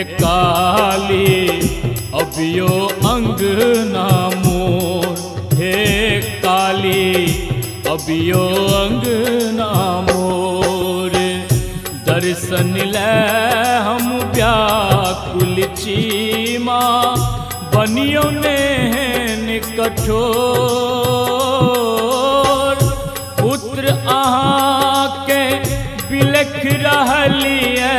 काली अबियो अंगना मोर, हे काली अबियो अंगना मोर। दर्शन ले हम व्याकुल चीमा, बनियो नेहन कठोर। पुत्र अहाँ के बिलख रहलिए,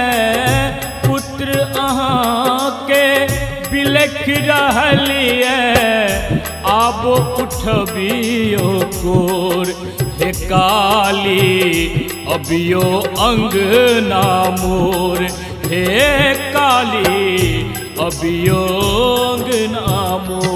पुत्र अहाँ के बिलख रहलिए, आबो उठबियो कोर। हे काली अबियो अंगना मोर, हे काली अबियो अंगना मोर।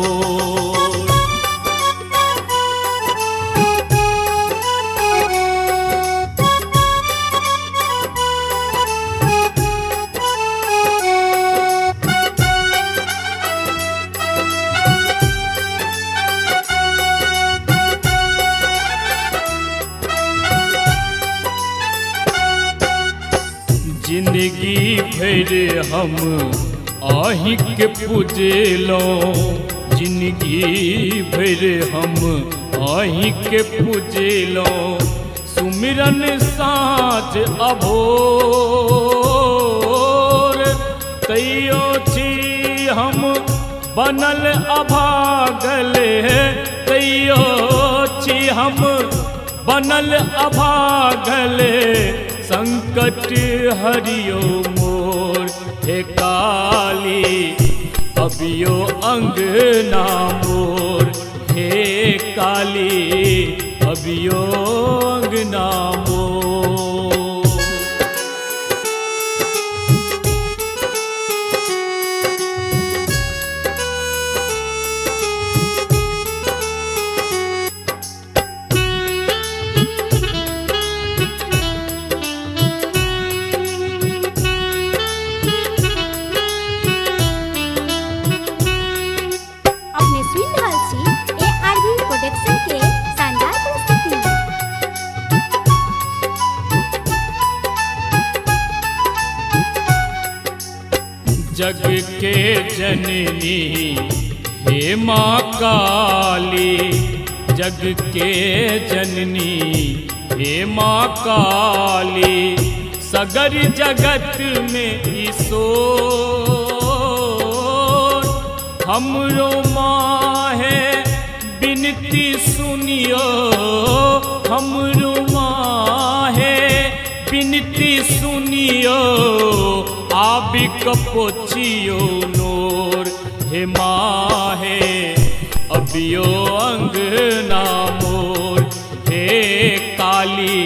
जिंदगी भर हम आहि के पूजलों, जिंदगी भर हम आहि के पूजलों। सुमिरन साँझ अभोर, तैयो छी हम बनल अभागल, तैयो छी हम बनल अभागल। संकट हरियो मोर, हे काली अबियो अंगना मोर, हे काली अबियो अंगना मोर। जग के जननी हे माँ काली, जग के जननी हे माँ काली। सगर जगत में ईशोर, हमरो माँ है बिनती सुनियो, हमरो माँ है बिनती सुनियो। आबिक पोछियो नोर, हे माँ है अबियो अंगना मोर, हे काली